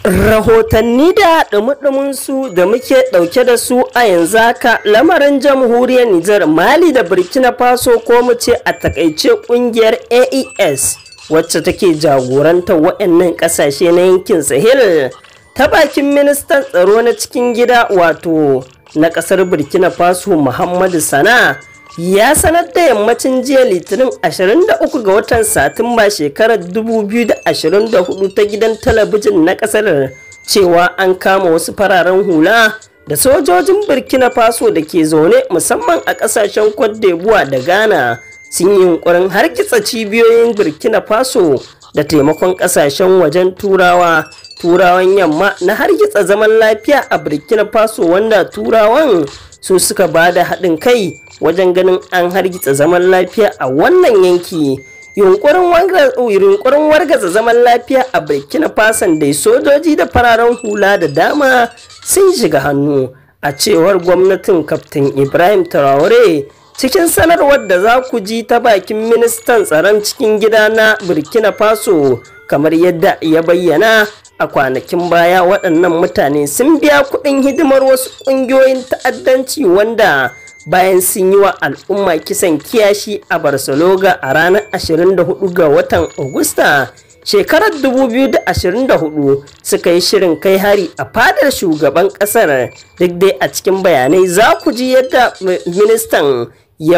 Rahotanni da ɗumi su da muke ɗauke da su a yanzu haka lamarin jamhuriyar Nijar, Mali da Burkina Faso ko mu ce a takaice ƙungiyar AES wacce take jagorantar waɗannan ƙasashe na yankin Sahel ta bakin ministan tsaro na cikin gida wato na ƙasar Burkina Faso Muhammadu Sana ya sanar da yammacin jiya litinin 23 ga watan satumba shekarar 2024 ta gidan talabijin na kasar cewa an kama wasu fararen hula da sojojin burkina faso da ke zaune musamman a kasashen cote d'ivoire da ghana sun yi yunkurin hargitsa cibiyoyin burkina faso da taimakon kasashen wajen turawan yamma na hargitsa zaman lafiya a burkina faso, wanda turawan su suka ba da haɗin kai wajen ganin an hargitsa zaman lafiya a wannan yanki. Yunkurin wargaza zaman lafiya a burkina faso da sojoji da fararen hula da dama sun shiga hannu a cewar gwamnatin kaftin Ibrahim Traore cikin sanarwar da za ku ji ta bakin ministan tsaron cikin gida na burkina faso. Kamar yadda ya bayyana a kwanakin baya, waɗannan mutane sun biya kuɗin hidimar wasu ƙungiyoyin ta'addanci wanda bayan sun yi wa al'umma kisan kiyashi a Barcelona a ranar 24 ga watan Agusta shekarar 2024 suka yi shirin kai hari a fadar shugaban ƙasar. Duk dai a cikin bayanai za ku ji yadda ministan ya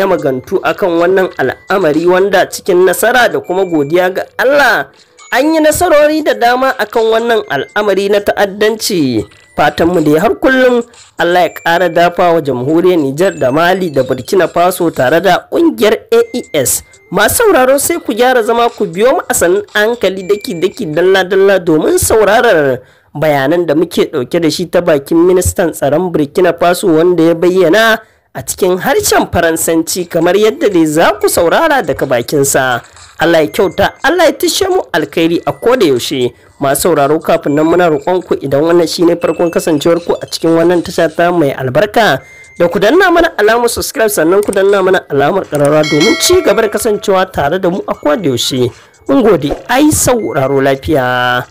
magantu akan wannan al'amari, wanda cikin nasara da kuma godiya ga Allah an yi nasarori da dama akan wannan al'amari na ta'addanci. Fatanmu da har kullum Allah ya ƙara dafa wa jamhuriyar Nijar da Mali da Burkina Faso tare da ƙungiyar AES. Masu sauraro sai ku gyara zama ku biyo mu a sanin hankali daki-daki dalla-dalla domin sauraron bayanan da muke ɗauke da shi ta bakin ministan tsaron Burkina Faso, wanda ya bayyana a cikin harshen Faransanci kamar yadda dai za ku saurara daga bakinsa. Allah ya kyauta, Allah ya tishe mu alkhairi a koda yaushe. Masu sauraro, kafin nan muna roƙon ku idan wannan shine farkon kasancewar ku a cikin wannan tasha ta mai albarka da ku danna mana alamar subscribe, sannan ku danna mana alamar ƙararrawa domin ci gaba da kasancewa tare da mu a koda yaushe. Mun gode, ai sauraro lafiya.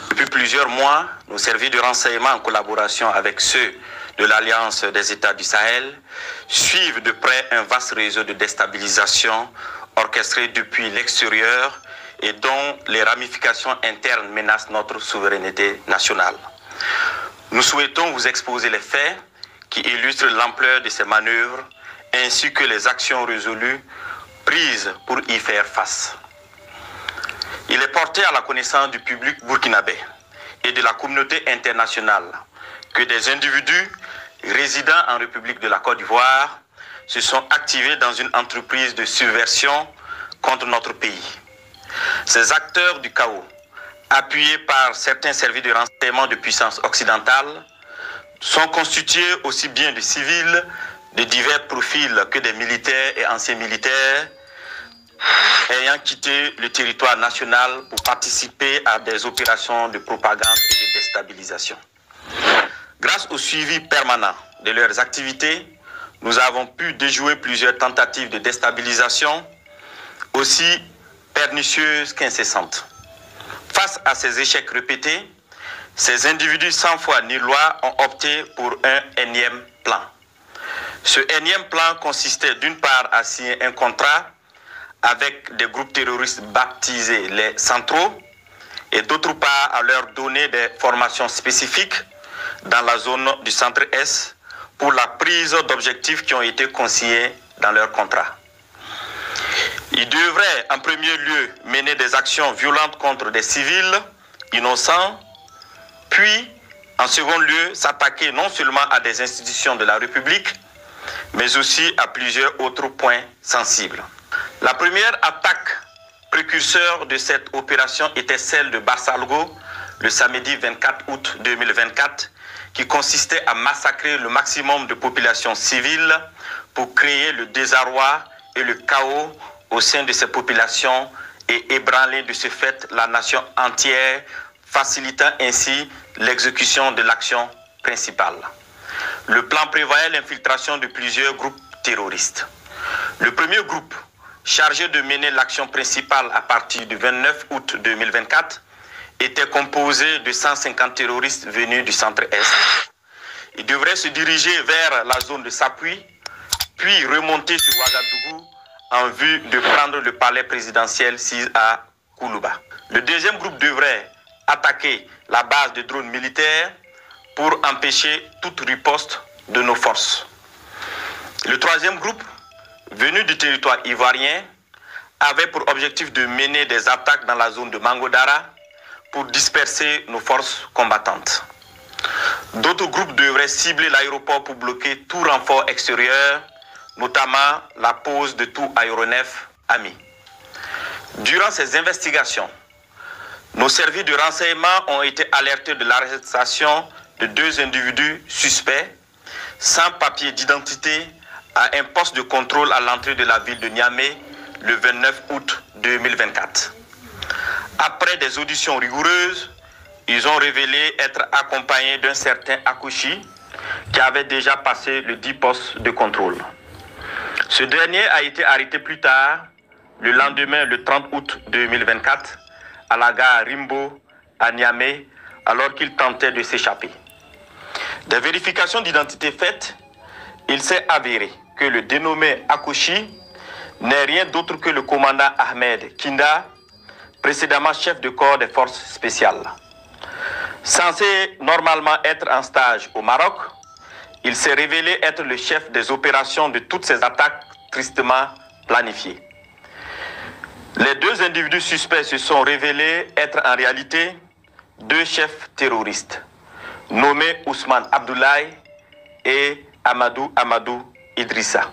Depuis plusieurs mois, nos services de renseignement en collaboration avec ceux de l'Alliance des États du Sahel suivent de près un vaste réseau de déstabilisation orchestré depuis l'extérieur et dont les ramifications internes menacent notre souveraineté nationale. Nous souhaitons vous exposer les faits qui illustrent l'ampleur de ces manœuvres ainsi que les actions résolues prises pour y faire face. Il est porté à la connaissance du public burkinabé et de la communauté internationale que des individus résidant en République de la Côte d'Ivoire se sont activés dans une entreprise de subversion contre notre pays. Ces acteurs du chaos, appuyés par certains services de renseignement de puissance occidentale, sont constitués aussi bien de civils de divers profils que des militaires et anciens militaires ayant quitté le territoire national pour participer à des opérations de propagande et de déstabilisation. Grâce au suivi permanent de leurs activités, nous avons pu déjouer plusieurs tentatives de déstabilisation, aussi pernicieuses qu'incessantes. Face à ces échecs répétés, ces individus sans foi ni loi ont opté pour un énième plan. Ce énième plan consistait d'une part à signer un contrat avec des groupes terroristes baptisés les Centraux et d'autre part à leur donner des formations spécifiques dans la zone du centre-est pour la prise d'objectifs qui ont été consignés dans leur contrat. Ils devraient en premier lieu mener des actions violentes contre des civils innocents, puis en second lieu s'attaquer non seulement à des institutions de la République, mais aussi à plusieurs autres points sensibles. La première attaque précurseur de cette opération était celle de Barsalgo le samedi 24 août 2024, qui consistait à massacrer le maximum de populations civiles pour créer le désarroi et le chaos au sein de ces populations et ébranler de ce fait la nation entière, facilitant ainsi l'exécution de l'action principale. Le plan prévoyait l'infiltration de plusieurs groupes terroristes. Le premier groupe chargé de mener l'action principale à partir du 29 août 2024, était composé de 150 terroristes venus du centre-est. Ils devraient se diriger vers la zone de Sapui, puis remonter sur Ouagadougou en vue de prendre le palais présidentiel 6 à Koulouba. Le deuxième groupe devrait attaquer la base de drones militaires pour empêcher toute riposte de nos forces. Le troisième groupe, venu du territoire ivoirien, avait pour objectif de mener des attaques dans la zone de Mangodara pour disperser nos forces combattantes. D'autres groupes devraient cibler l'aéroport pour bloquer tout renfort extérieur, notamment la pose de tout aéronef ami. Durant ces investigations, nos services de renseignement ont été alertés de l'arrestation de 2 individus suspects sans papier d'identité à un poste de contrôle à l'entrée de la ville de Niamey le 29 août 2024. Après des auditions rigoureuses, ils ont révélé être accompagnés d'un certain Akouchi qui avait déjà passé le 10 postes de contrôle. Ce dernier a été arrêté plus tard, le lendemain, le 30 août 2024, à la gare Rimbo, à Niamey, alors qu'il tentait de s'échapper. Des vérifications d'identité faites, il s'est avéré que le dénommé Akouchi n'est rien d'autre que le commandant Ahmed Kinda, précédemment chef de corps des forces spéciales. Censé normalement être en stage au Maroc, il s'est révélé être le chef des opérations de toutes ces attaques tristement planifiées. Les 2 individus suspects se sont révélés être en réalité 2 chefs terroristes, nommés Ousmane Abdoulaye et Amadou Idrissa.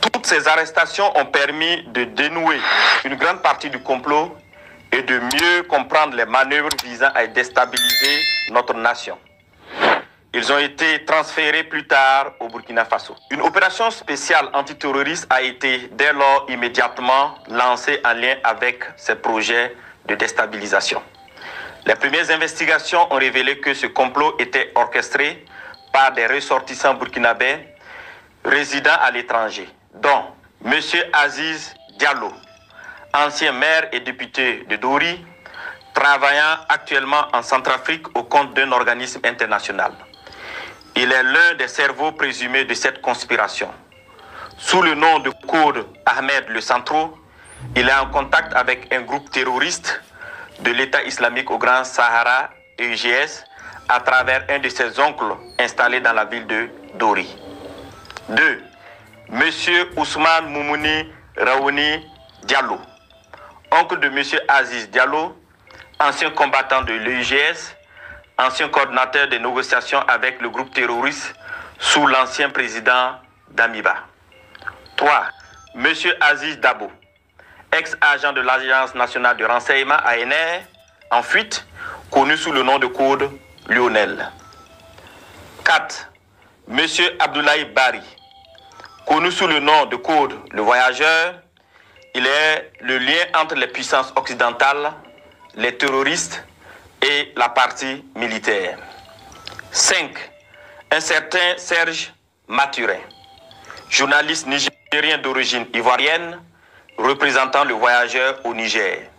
Toutes ces arrestations ont permis de dénouer une grande partie du complot et de mieux comprendre les manœuvres visant à déstabiliser notre nation. Ils ont été transférés plus tard au Burkina Faso. Une opération spéciale antiterroriste a été dès lors immédiatement lancée en lien avec ces projets de déstabilisation. Les premières investigations ont révélé que ce complot était orchestré par des ressortissants burkinabés résidant à l'étranger, dont M. Aziz Diallo, ancien maire et député de Dori, travaillant actuellement en Centrafrique au compte d'un organisme international. Il est l'un des cerveaux présumés de cette conspiration. Sous le nom de code Ahmed Le Centro, il est en contact avec un groupe terroriste de l'État islamique au Grand Sahara, EIGS, à travers un de ses oncles installé dans la ville de Dori. 2. Monsieur Ousmane Moumouni Raouni Diallo, oncle de M. Aziz Diallo, ancien combattant de l'EIGS, ancien coordinateur des négociations avec le groupe terroriste sous l'ancien président Damiba. 3. M. Aziz Dabo, ex-agent de l'Agence nationale de renseignement ANR, en fuite, connu sous le nom de code Lionel. 4. M. Abdoulaye Bari, connu sous le nom de code Le Voyageur. Il est le lien entre les puissances occidentales, les terroristes et la partie militaire. 5. Un certain Serge Maturin, journaliste nigérien d'origine ivoirienne, représentant Le Voyageur au Niger.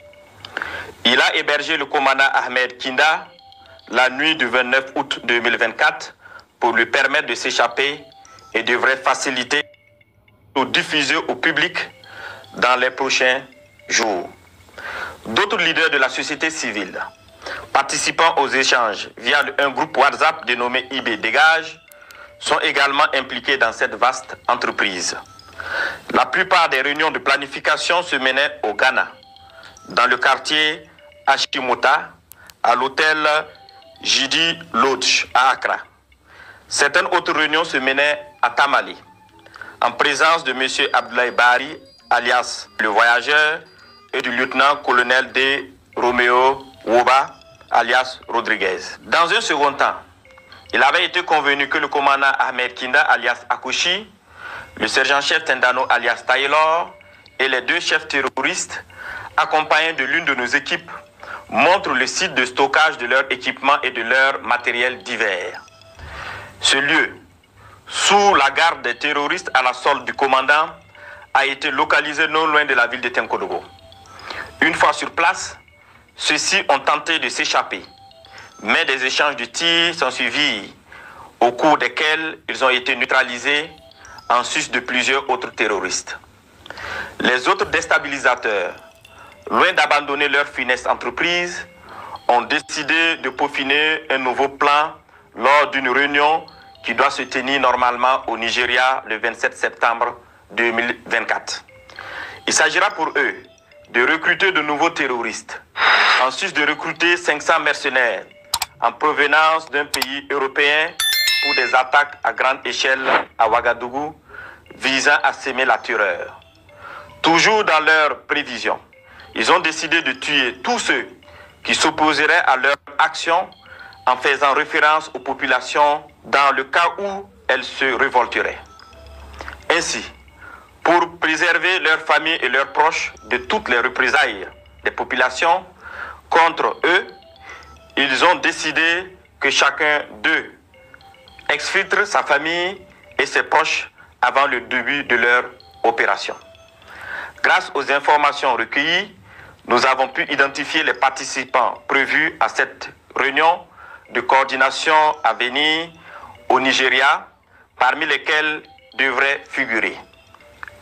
Il a hébergé le commandant Ahmed Kinda la nuit du 29 août 2024 pour lui permettre de s'échapper et devrait faciliter ou diffuser au public dans les prochains jours. D'autres leaders de la société civile participant aux échanges via un groupe WhatsApp dénommé IB Dégage sont également impliqués dans cette vaste entreprise. La plupart des réunions de planification se menaient au Ghana, dans le quartier Ashimota, à l'hôtel Jidi Lodge à Accra. Certaines autres réunions se menaient à Tamale, en présence de M. Abdoulaye Bari, alias Le Voyageur, et du lieutenant-colonel D. Romeo Woba, alias Rodriguez. Dans un second temps, il avait été convenu que le commandant Ahmed Kinda, alias Akouchi, le sergent-chef Tendano, alias Taylor, et les 2 chefs terroristes, accompagnés de l'une de nos équipes, montrent le site de stockage de leur équipement et de leur matériel divers. Ce lieu, sous la garde des terroristes à la solde du commandant, a été localisé non loin de la ville de Tenkodogo. Une fois sur place, ceux-ci ont tenté de s'échapper, mais des échanges de tirs sont suivis, au cours desquels ils ont été neutralisés en sus de plusieurs autres terroristes. Les autres déstabilisateurs, loin d'abandonner leur funeste entreprise, ont décidé de peaufiner un nouveau plan lors d'une réunion qui doit se tenir normalement au Nigeria le 27 septembre 2024. Il s'agira pour eux de recruter de nouveaux terroristes, en sus de recruter 500 mercenaires en provenance d'un pays européen pour des attaques à grande échelle à Ouagadougou visant à semer la terreur. Toujours dans leurs prévisions, ils ont décidé de tuer tous ceux qui s'opposeraient à leur action en faisant référence aux populations dans le cas où elles se révolteraient. Ainsi, pour préserver leurs familles et leurs proches de toutes les représailles des populations contre eux, ils ont décidé que chacun d'eux exfiltre sa famille et ses proches avant le début de leur opération. Grâce aux informations recueillies, nous avons pu identifier les participants prévus à cette réunion de coordination à venir au Nigeria, parmi lesquels devraient figurer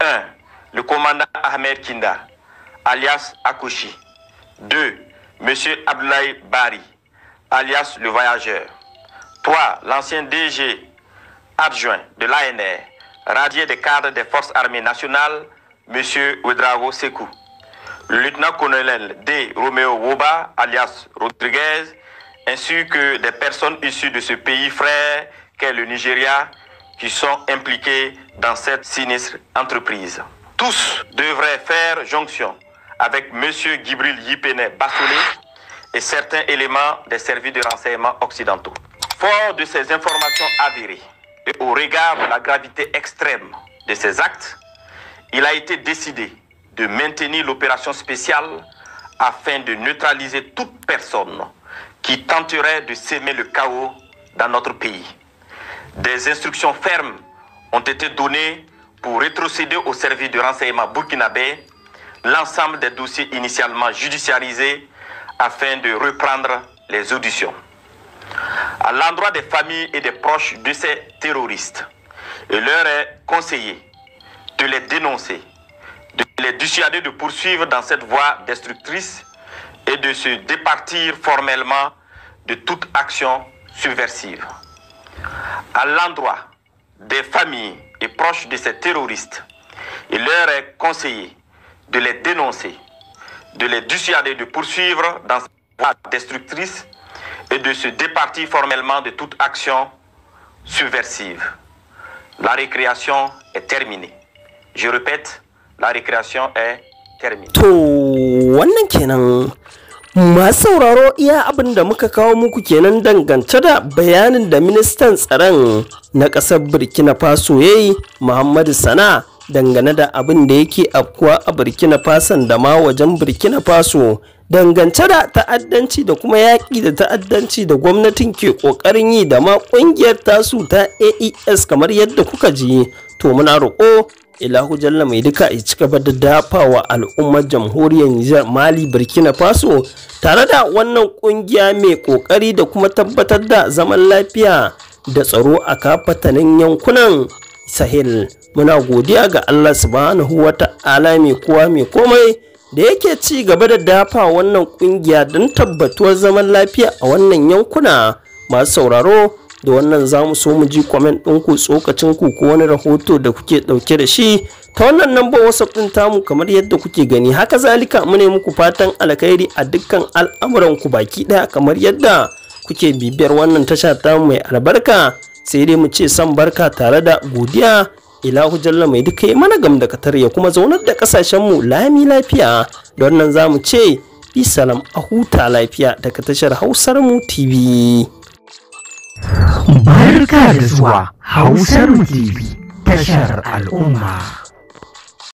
1. Le commandant Ahmed Kinda, alias Akouchi. 2. M. Abdoulaye Bari, alias le voyageur. 3. L'ancien DG adjoint de l'ANR, radié des cadres des forces armées nationales, M. Ouedraogo Sekou. Le lieutenant-colonel D. Romeo Woba, alias Rodriguez, ainsi que des personnes issues de ce pays frère qu'est le Nigeria, qui sont impliqués dans cette sinistre entreprise. Tous devraient faire jonction avec M. Gibril Yipene Bassolé et certains éléments des services de renseignement occidentaux. Fort de ces informations avérées et au regard de la gravité extrême de ces actes, il a été décidé de maintenir l'opération spéciale afin de neutraliser toute personne qui tenterait de semer le chaos dans notre pays. Des instructions fermes ont été données pour rétrocéder au service de renseignement burkinabé l'ensemble des dossiers initialement judiciarisés afin de reprendre les auditions. À l'endroit des familles et des proches de ces terroristes, il leur est conseillé de les dénoncer, de les dissuader de poursuivre dans cette voie destructrice et de se départir formellement de toute action subversive. À l'endroit des familles et proches de ces terroristes, il leur est conseillé de les dénoncer, de les dissuader de poursuivre dans cette voie destructrice et de se départir formellement de toute action subversive. La récréation est terminée. Je répète, la récréation est terminée. To wannan kenan masu sauraro iya abin da muka kawo muku kenan dangance da bayanin da ministan tsaron na ƙasar Burkina Faso yayi Muhammadu Sana dangane da abin da yake afkuwa a Burkina Faso da ma wajen Burkina Faso dangance da ta'addanci da kuma yaƙi da ta'addanci da gwamnatin ke ƙoƙarin yi da ma ƙungiyar tasu ta AES kamar yadda kuka ji. To muna roƙo Ilahu Jalla mai duka ya ci gaba da dafawa al'ummar jamhuriyar Nijar, Mali, Burkina Faso tare da wannan ƙungiya mai ƙoƙari da kuma tabbatar da zaman lafiya da tsaro a kafatanin yankunan Sahel. Muna godiya ga Allah subhanahu wa ta'ala mai kowa mai komai da yake ci gaba da dafa wannan kungiya don tabbatuwar zaman lafiya a wannan yankuna. Masu sauraro da wannan za mu so mu ji comment ɗinku, tsokacinku ko wani rahoto da kuke ɗauke da shi ta wannan number WhatsApp ɗin tamu kamar yadda kuke gani. Haka zalika mu ne muku fatan alkhairi a dukkan al'amuranku baki ɗaya kamar yadda kuke bibiyar wannan tasha tamu mai albarka. Sai dai mu ce san barka tare da godiya. Ilahu Jalla mai duka yi mana gam da katar ya kuma zaunar da kasashenmu lami lafiya. Da wannan za mu ce bisalam a huta lafiya daga tashar Hausarmu TV. Barka da zuwa Hausarmu TV, tashar al'umma.